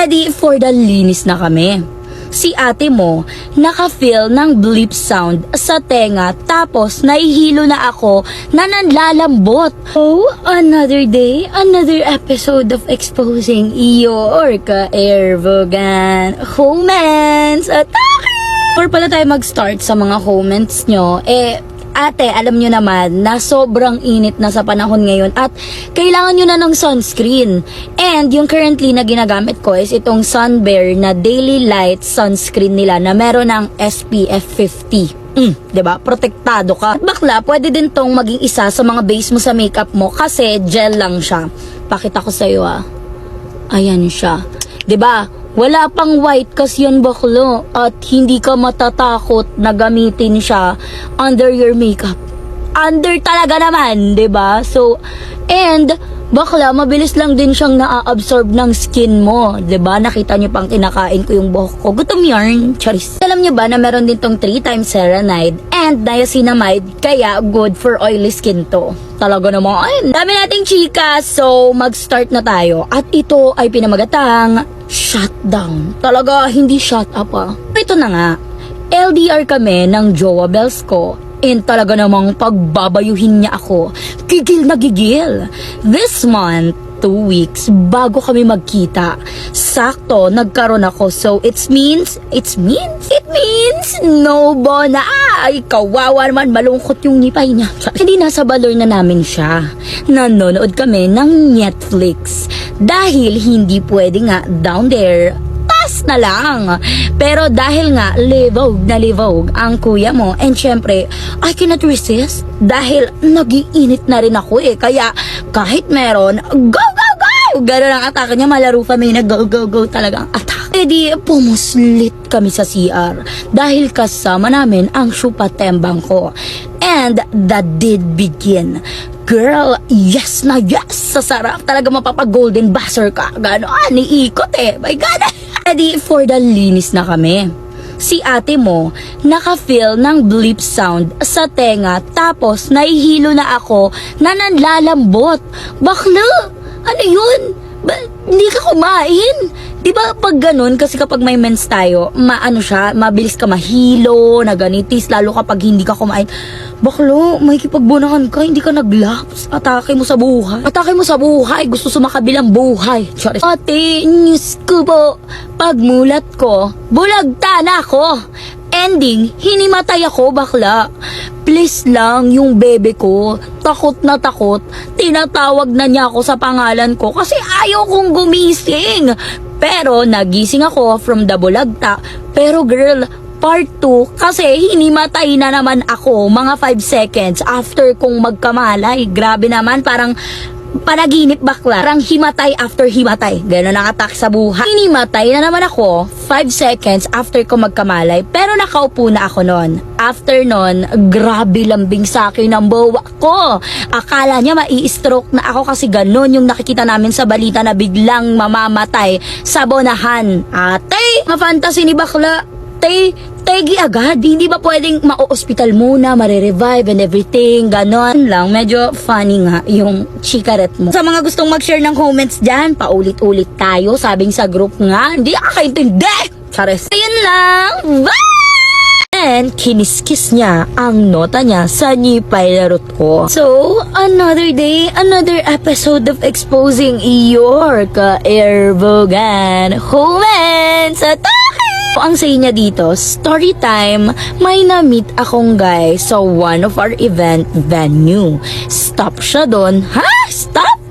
Ready for the linis na kami. Si ate mo, naka-feel ng bleep sound sa tenga tapos nahihilo na ako na nanlalambot. Oh, another day, another episode of exposing your ka-airvogan comments. Or pala tayo mag-start sa mga comments nyo, ate, alam nyo naman na sobrang init na sa panahon ngayon at kailangan nyo na ng sunscreen. And yung currently na ginagamit ko is itong Sunbear na Daily Light sunscreen nila na meron ng SPF 50. Diba? Protektado ka. At bakla, pwede din tong maging isa sa mga base mo sa makeup mo kasi gel lang siya. Pakita ko sa'yo Ayan siya. Diba? Wala pang white kasi yun baklo at hindi ka matatakot na gamitin siya under your makeup. Under talaga naman, 'di ba? So, and bakla, mabilis lang din siyang na-absorb ng skin mo, 'di ba? Nakita niyo pang kinakain ko yung buhok ko. Gutom yarn, charis. Alam niyo ba na meron din tong 3 times ceramide and niacinamide, kaya good for oily skin to. Talaga naman. Dami nating chika, so mag-start na tayo. At ito ay pinamagatang shutdown. Talaga, hindi shut up Ito na nga, LDR kami ng jowa bells ko. And talaga namang pagbabayuhin niya ako. Gigil na gigil. This month, 2 weeks bago kami magkita. Sakto, nagkaroon ako. So, it means no bona. Ay, kawawa naman, malungkot yung nipay niya. Hindi nasa balor na namin siya. Nanonood kami ng Netflix. Dahil hindi pwede nga down there, taas na lang. Pero dahil nga libog ang kuya mo, and syempre, I cannot resist. Dahil nagiinit na rin ako Kaya kahit meron, go! Gano'n ang atake niya, malaro kami na go talaga ang atake. Di pumuslit kami sa CR dahil kasama namin ang syupatembang ko. And that did begin. Girl, yes na yes! Sa sarap talaga mapapag-golden buzzer ka. Gano'n, niikot My God! Ready for the linis na kami. Si ate mo, naka-feel ng bleep sound sa tenga tapos nahihilo na ako na nanlalambot. Bakla! Ano yun? Hindi ka kumain? Diba pag ganun, kasi kapag may mens tayo, mabilis ka mahilo, naganitis, lalo kapag hindi ka kumain. Baklo, may kipagbunahan ka, hindi ka naglaps. Atake mo sa buhay. Gusto sumakabilang buhay. Sorry. Ate, news ko po. Pagmulat ko, bulagta na ako. Ending, hinimatay ako, bakla. Please lang, yung bebe ko, takot na takot, tinatawag na niya ako sa pangalan ko kasi ayaw kong gumising. Pero nagising ako from the bulagta. Pero girl, part 2, kasi hinimatay na naman ako mga 5 seconds after kong magkamalay. Grabe naman, parang panaginip bakla. Parang himatay after himatay. Gano'n ang attack sa buhay. Hinimatay na naman ako 5 seconds after ko magkamalay. Pero nakaupo na ako nun. After nun, grabe lambing sa akin ang bawa ko. Akala niya mai-stroke na ako kasi gano'n yung nakikita namin sa balita na biglang mamamatay sa bonahan. Ate, ma-fantasy ni bakla. Tegi agad, hindi ba pwedeng ma-hospital muna, mare-revive and everything, ganon lang. Medyo funny nga yung chikaret mo. Sa mga gustong mag-share ng comments dyan, paulit-ulit tayo, sabing sa group nga, hindi kakaintindi! Chares. Ayun lang, bye! And kiniskis niya ang nota niya sa nipay larot ko. So, another day, another episode of exposing your ka-airvogan comments. Ang say niya dito, story time, may na-meet akong guy sa one of our event venue. Stop siya doon. Ha? Stop?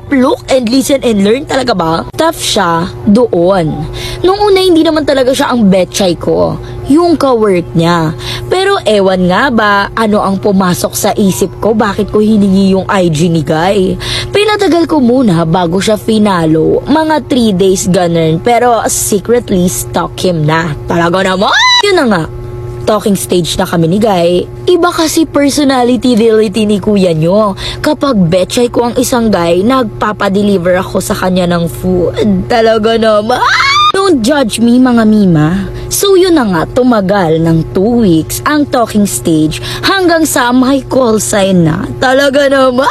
Look and listen and learn talaga ba? Stop siya doon. Nung una, hindi naman talaga siya ang betchay ko. Yung ka-work niya. Pero ewan nga ba, ano ang pumasok sa isip ko, bakit ko hiningi yung IG ni Guy. Pinatagal ko muna bago siya finalo. Mga 3 days ganun, pero secretly stalk him na. Talaga naman! Yun na nga, talking stage na kami ni Guy. Iba kasi personality ni kuya nyo. Kapag betchay ko ang isang guy, nagpapadeliver ako sa kanya ng food. Talaga naman! Don't judge me, mga mima. So yun na nga, tumagal ng 2 weeks ang talking stage hanggang sa may call sign na. Talaga naman!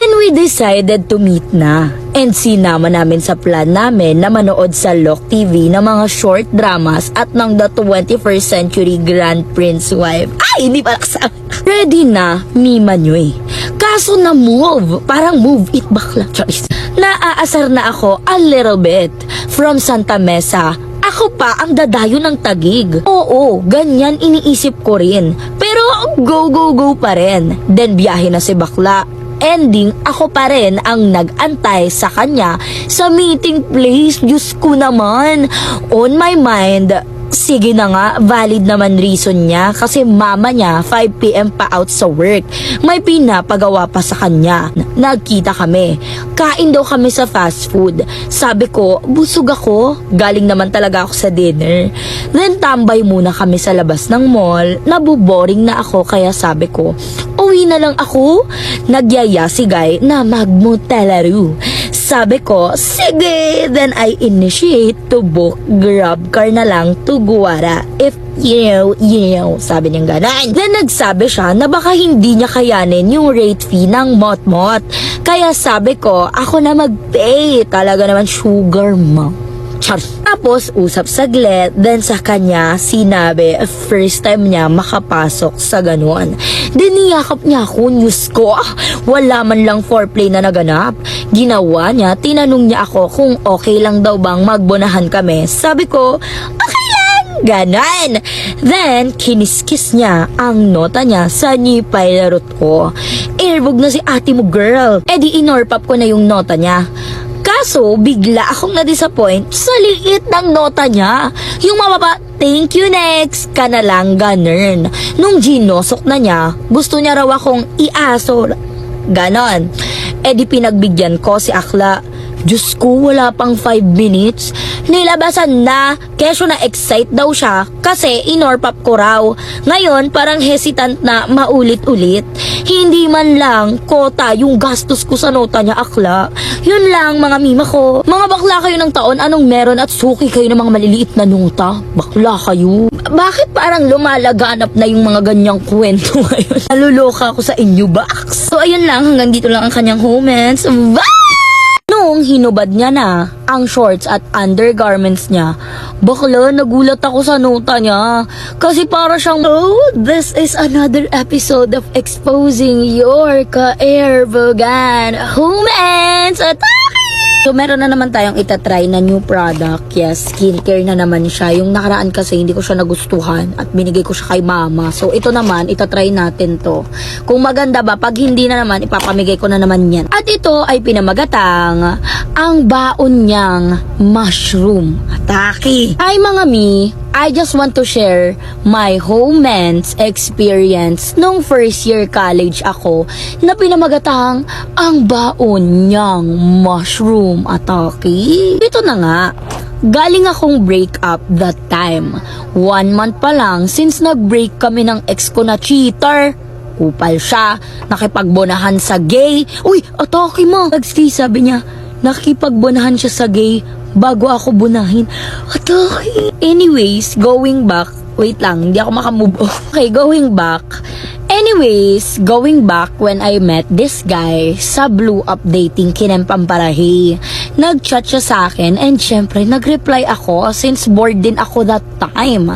And we decided to meet na. And sinama namin sa plan namin na manood sa Lock TV ng mga short dramas at ng The 21st Century Grand Prince Wife. Ay, hindi pala kasama. Ready na, Mima Nyoy. Kaso na move, parang move it bakla. Charis. Naaasar na ako a little bit. From Santa Mesa, ako pa ang dadayo ng Tagig. Oo, ganyan iniisip ko rin. Pero go pa rin. Then biyahe na si bakla. Ending, ako pa rin ang nag-antay sa kanya sa meeting place. Diyos ko naman. On my mind, sige na nga, valid naman reason niya kasi mama niya 5 PM pa out sa work. May pinapagawa pa sa kanya. Nagkita kami. Kain daw kami sa fast food. Sabi ko, busog ako. Galing naman talaga ako sa dinner. Then tambay muna kami sa labas ng mall. Nabuboring na ako kaya sabi ko, uwi na lang ako. Nagyaya si Guy na magmotelaro. Sabi ko, sige. Then I initiate to book Grab car na lang to Guara. If you know, sabi niya ganan. Then nagsabi siya na baka hindi niya kayanin yung rate fee ng mot-mot. Kaya sabi ko, ako na mag-pay. Talaga naman sugar mom. Char. Tapos usap saglit, then sa kanya sinabi first time niya makapasok sa ganon. Then niyakap niya ako, news ko, wala man lang foreplay na naganap. Ginawa niya, tinanong niya ako kung okay lang daw bang magbonahan kami. Sabi ko, okay lang, ganon. Then kiniskis niya ang nota niya sa nipay larot ko. Airbog na si ate mo girl. E di inorpap ko na yung nota niya. Kaso, bigla akong na-disappoint sa liit ng nota niya. Yung mababa, thank you next, ka na lang ganern. Nung ginosok na niya, gusto niya raw akong iaso. Ganon. E di pinagbigyan ko si Akla. Diyos ko, wala pang 5 minutes. Nilabasan na, kesyo na-excite daw siya kasi inorpap ko raw. Ngayon, parang hesitant na maulit-ulit. Hindi man lang kota yung gastos ko sa nota niya, Akla. Yun lang, mga mima ko. Mga bakla kayo ng taon, anong meron at suki kayo ng mga maliliit na nota? Bakla kayo. Bakit parang lumalaganap na yung mga ganyang kwento ngayon? Naluloka ako sa inyo, box. So, ayun lang, hanggang dito lang ang kanyang comments. Bye! Nung hinubad niya na ang shorts at undergarments niya, bakla nagulat ako sa nota niya. Kasi para siyang, oh, this is another episode of exposing your ka-airbogan humans at so, meron na naman tayong itatry na new product. Yes, skincare na naman siya. Yung nakaraan kasi hindi ko siya nagustuhan at binigay ko siya kay mama. So, ito naman, itatry natin to. Kung maganda ba, pag hindi na naman, ipapamigay ko na naman yan. At ito ay pinamagatang ang baon niyang mushroom atake. Hi mga mi, I just want to share my homemance experience nung first year college ako na pinamagatang ang baon niyang mushroom atake. Ito na nga, galing akong break up that time. 1 month pa lang since nag-break kami ng ex ko na cheater. Kupal siya, nakipagbonahan sa gay. Uy, atake mo! Nag-stay, sabi niya, nakipagbonahan siya sa gay bago ako bunahin. Atake! Anyways, going back. Wait lang, hindi ako makamove on. Okay, going back. Anyways, going back when I met this guy sa Blue Up Dating Kinampamparahi. Nag-chat siya sa akin and syempre nag-reply ako since bored din ako that time.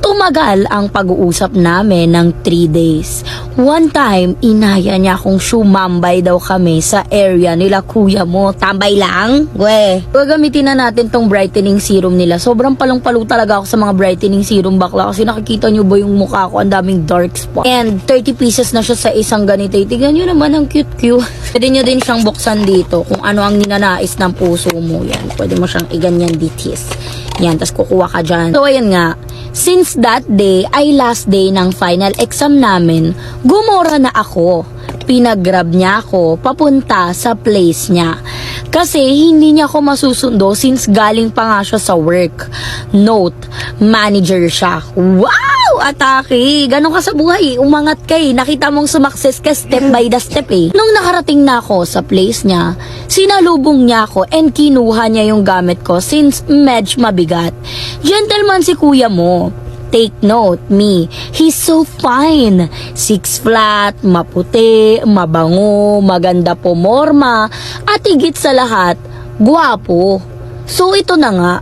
Tumagal ang pag-uusap namin ng 3 days. One time, inaya niya akong sumambay daw kami sa area nila kuya mo. Tambay lang? We, gagamitin na natin tong brightening serum nila. Sobrang palong-palo talaga ako sa mga brightening serum bakla kasi nakikita niyo ba yung mukha ko, ang daming dark spot. And 30 pieces na siya sa isang ganito. Tignan nyo naman, ang cute-cute. Pwede nyo din siyang buksan dito kung ano ang ninanais ng puso mo. Yan, pwede mo siyang iganyan ditis. Yan, tas kukuha ka dyan. So, ayan nga. Since that day ay last day ng final exam namin, gumora na ako. Pinag-grab niya ako papunta sa place niya. Kasi hindi niya ako masusundo since galing pa nga siya sa work. Note, manager siya. Wow! Atake! Ganon ka sa buhay. Umangat ka eh. Nakita mong sumakses ka step by the step eh. Nung nakarating na ako sa place niya, sinalubong niya ako and kinuha niya yung gamit ko since medj mabigat. Gentleman si kuya mo. Take note, me. He's so fine. 6 flat, maputi, mabango, maganda pumorma, at higit sa lahat, guwapo. So ito na nga,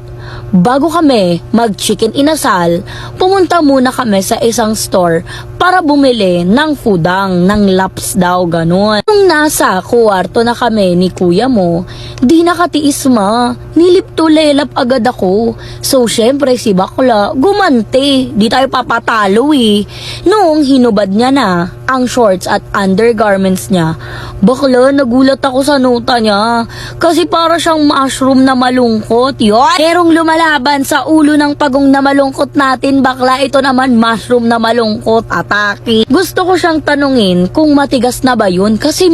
bago kami mag-chicken inasal, pumunta muna kami sa isang store para bumili ng fudang, ng laps daw, ganun. Nung nasa kwarto na kami ni kuya mo, di nakatiis nilip to lelap agad ako. So syempre si bakla, gumante, di tayo papatalo eh. Noong hinubad niya na ang shorts at undergarments niya, bakla nagulat ako sa nota niya. Kasi para siyang mushroom na malungkot. Yun! Merong lumalaban sa ulo ng pagong na malungkot natin, bakla. Ito naman mushroom na malungkot. Atake. Gusto ko siyang tanungin kung matigas na ba yun. Kasi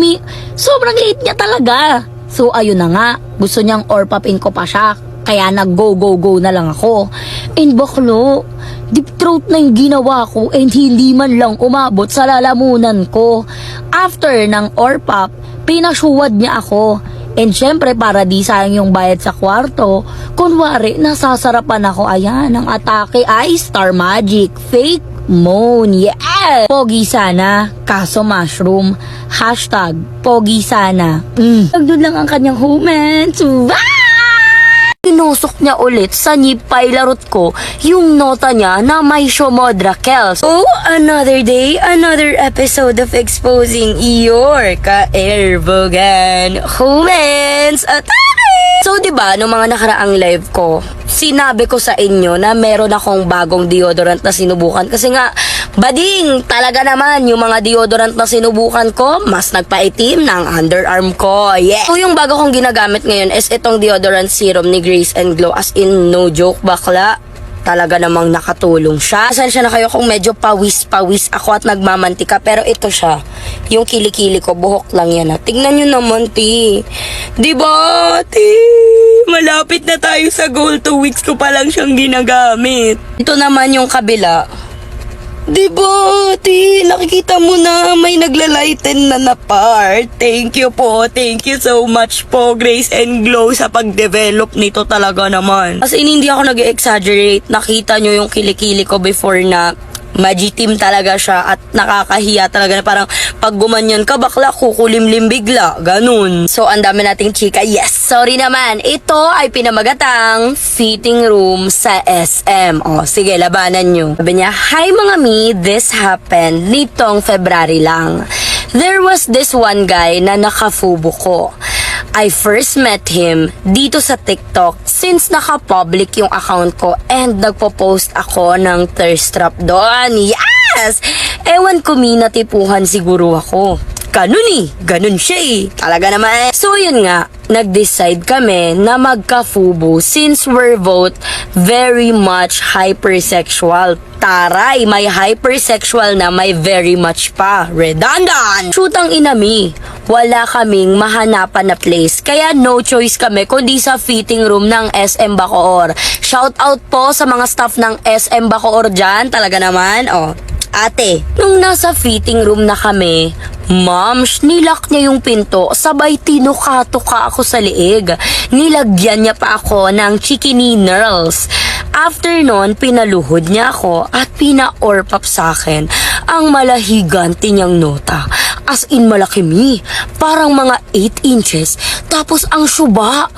sobrang liit niya talaga. So ayun na nga, gusto niyang orpapin ko pa siya. Kaya nag-go na lang ako. And baklo, deep throat na yung ginawa ko and hindi man lang umabot sa lalamunan ko. After ng orpap, pinasuwad niya ako. And syempre para di sayang yung bayad sa kwarto, kunwari nasasarapan ako. Ayan, ang atake ay Star Magic Fake Moon. Yeah! Pogi sana, kaso mushroom. Hashtag pogi sana. Nagdun lang ang kanyang humans. Tinusok niya ulit sa nipay larot ko yung nota niya na may Shomodra Kels. Oh, another day, another episode of exposing your ka-erbogan humans. So, diba, nung mga nakaraang live ko, sinabi ko sa inyo na meron akong bagong deodorant na sinubukan. Kasi nga, bading, talaga naman, yung mga deodorant na sinubukan ko, mas nagpaitim ng underarm ko. Yeah! So, yung bago kong ginagamit ngayon is itong deodorant serum ni Grace and Glow. As in, no joke, bakla. Talaga namang nakatulong siya. Pasensya na kayo kung medyo pawis ako at nagmamantika. Pero ito siya. Yung kilikili ko, buhok lang yan. Tingnan nyo naman, ti. Diba, ti? Malapit na tayo sa goal. 2 weeks ko pa lang siyang ginagamit. Ito naman yung kabila. Diba, ti? Nakikita mo na may naglalighten na part. Thank you po. Thank you so much po, Grace and Glow, sa pag-develop nito talaga naman. As in, hindi ako nag-exaggerate. Nakita nyo yung kilikili ko before na majitim talaga siya at nakakahiya talaga na parang pag gumanyan ka, bakla, kukulimlim bigla. Ganun. So, ang dami nating chika. Yes, sorry naman. Ito ay pinamagatang fitting room sa SM. O, sige, labanan nyo. Sabi niya, hi mga mi, this happened nitong February lang. There was this one guy na nakafubo ko. I first met him dito sa TikTok since naka-public yung account ko and nagpo-post ako ng thirst trap doon. Yes! Ewan ko, natipuhan siguro ako. Ganun siya eh. Talaga naman. So yun nga, nag-decide kami na magka-fubo since we're both very much hypersexual. Taray, may hypersexual na may very much pa. Redundant! Shootang inami. Wala kaming mahanapan na place. Kaya no choice kami kundi sa fitting room ng SM Bacoor. Shout out po sa mga staff ng SM Bacoor dyan. Talaga naman. Oh. Ate, nung nasa fitting room na kami, Mams, nilak niya yung pinto, sabay tinuka-tuka ako sa liig. Nilagyan niya pa ako ng chikininers. After nun, pinaluhod niya ako at pina-orpap sa akin ang malahiganti niyang nota. As in malaki parang mga 8 inches. Tapos ang syuba.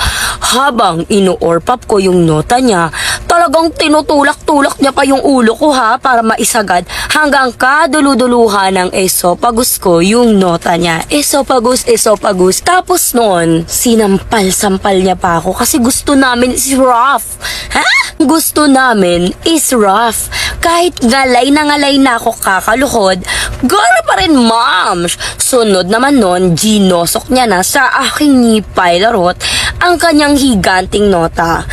Habang ino-orpap ko yung nota niya, talagang tinutulak-tulak niya pa yung ulo ko para maisagad hanggang kaduluduluhan ng esophagus ko yung nota niya. Esophagus. Tapos noon, sinampal-sampal niya pa ako kasi gusto namin is rough. Gusto namin is rough. Kahit ngalay na ako kakaluhod, gara pa rin, Moms. Sunod naman nun, ginosok niya na sa aking nipay larot ang kanyang higanting nota.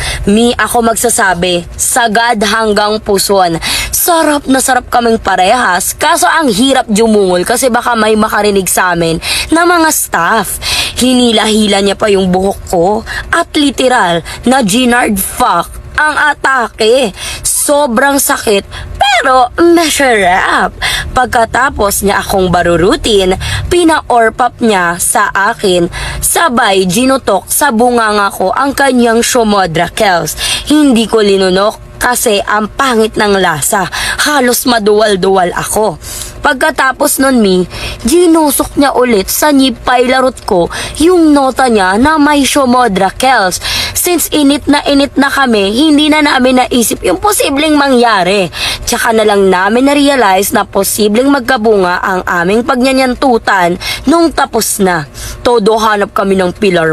Ako magsasabi, sagad hanggang puson. Sarap na sarap kaming parehas, kaso ang hirap jumungol kasi baka may makarinig sa amin na mga staff. Hinila-hila niya pa yung buhok ko at literal na ginard fuck ang atake. Sobrang sakit pero masarap. Pagkatapos niya akong barurutin, pina-orpap niya sa akin, sabay ginutok sa bunganga ko ang kanyang Shomodra Kels. Hindi ko linunok kasi ang pangit ng lasa. Halos maduwal-duwal ako. Pagkatapos nun, ginusok niya ulit sa nipay larot ko yung nota niya na may Shomodra Kells. Since init na kami, hindi na namin naisip yung posibleng mangyari. Tsaka na lang namin na-realize na posibleng magkabunga ang aming pagnyanyantutan nung tapos na. Todo hanap kami ng pilar,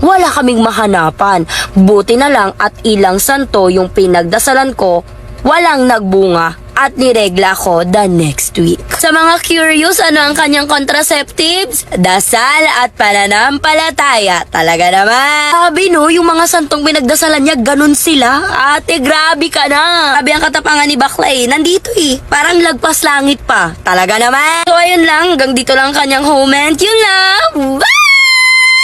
wala kaming mahanapan. Buti na lang at ilang santo yung pinagdasalan ko, walang nagbunga at niregla ko the next week. Sa mga curious, ano ang kanyang contraceptives? Dasal at pananampalataya. Talaga naman. Sabi yung mga santong pinagdasalan niya, ganun sila. Ate, grabe ka na. Sabi ang katapangan ni Bakla nandito Parang lagpas langit pa. Talaga naman. So ayun lang, hanggang dito lang kanyang comment. Yun lang.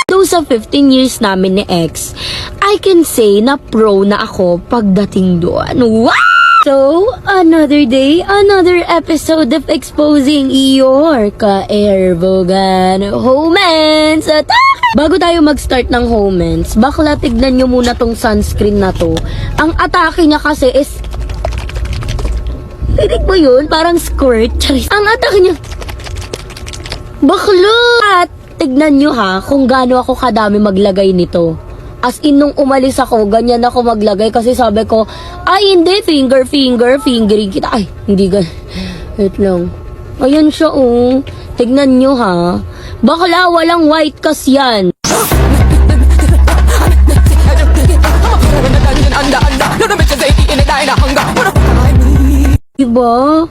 Though sa 15 years namin ni ex, I can say na pro na ako pagdating doon. Wow! So, another day, another episode of exposing your ka-airbogan homens. Bago tayo mag-start ng homens, bakla tignan nyo muna tong sunscreen na to. Ang atake niya kasi is... Tinig mo yun? Parang squirt. Ang atake niya... Bakla! At tignan nyo kung gaano ako kadami maglagay nito. As in, nung umalis ako, ganyan ako maglagay kasi sabi ko, ay hindi, fingering kita. Ay, hindi ganyan. Wait lang. Ayan siya, Tignan nyo, Bakla, walang white kasi yan. Diba?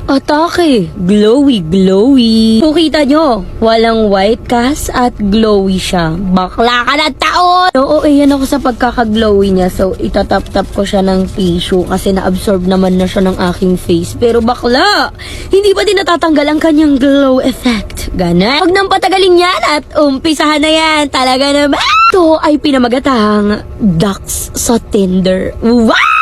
Atake. Glowy. Kung kita nyo, walang white cast at glowy siya. Bakla ka na taon! Oo, yan ako sa pagkaka-glowy niya. So, itatap-tap ko siya ng tissue kasi na-absorb naman na siya ng aking face. Pero bakla, hindi pa din natatanggal ang kanyang glow effect. Gana. Huwag nang patagalin yan at umpisahan na yan. Talaga naman. Ito ay pinamagatang ducks sa Tinder. Wow!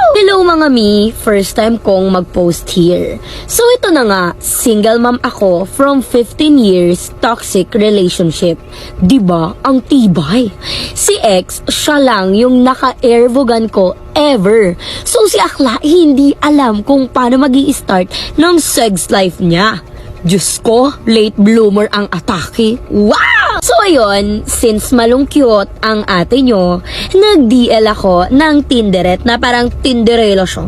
Hello mga first time kong mag-post here. So ito na nga, single mom ako from 15 years toxic relationship. Diba? Ang tibay. Si ex, siya lang yung naka-airvogan ko ever. So si Akla, hindi alam kung paano mag-i-start ng sex life niya. Diyos ko, late bloomer ang atake. Wow! So ayun, since malungkyot ang ate nyo, nag-DL ako ng Tinderet na parang Tinderelo siya.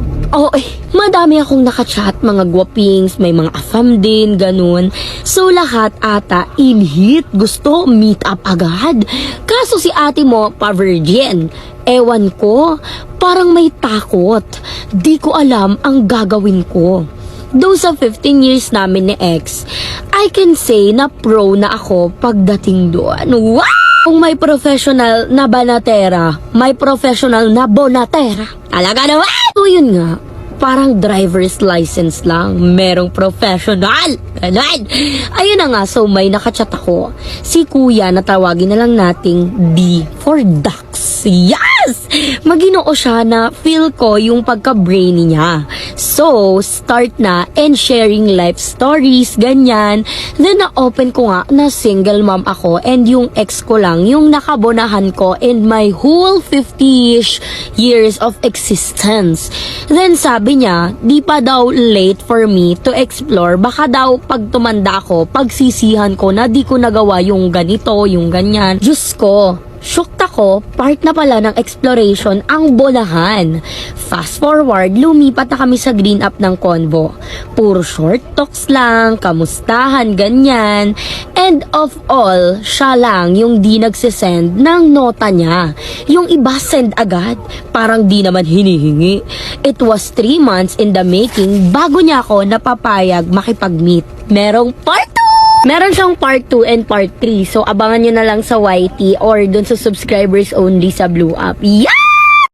Madami akong nakachat, mga guwapings, may mga afam din, ganun. So lahat ata in-hit, gusto meet up agad. Kaso si ate mo, pa-virgin. Ewan ko, parang may takot. Di ko alam ang gagawin ko. Though sa 15 years namin ni ex, I can say na pro na ako pagdating doon. Wow! Kung may professional na banatera, may professional na bonatera. Talaga naman! So yun nga, parang driver's license lang, merong professional. Ganun! Ayun na nga, so may nakachat ako. Si kuya, natawagin na lang nating D for ducks. Yes! Maginoo siya na feel ko yung pagka-brainy niya. So, start na and sharing life stories, ganyan. Then, na-open ko nga na single mom ako and yung ex ko lang, yung nakabonahan ko in my whole 50-ish years of existence. Then, sabi niya, di pa daw late for me to explore. Baka daw pag tumanda ako, pagsisihan ko na di ko nagawa yung ganito, yung ganyan. Diyos ko, shocked ako, part na pala ng exploration ang bonahan. Fast forward, lumipat na kami sa green up ng convo. Puro short talks lang, kamustahan, ganyan. And of all, siya lang yung di nagsisend ng nota niya. Yung iba send agad, parang di naman hinihingi. It was 3 months in the making bago niya ako napapayag makipag-meet. Merong part 2! Meron siyang part 2 and part 3. So, abangan nyo na lang sa YT or dun sa subscribers only sa Blue App. Yeah!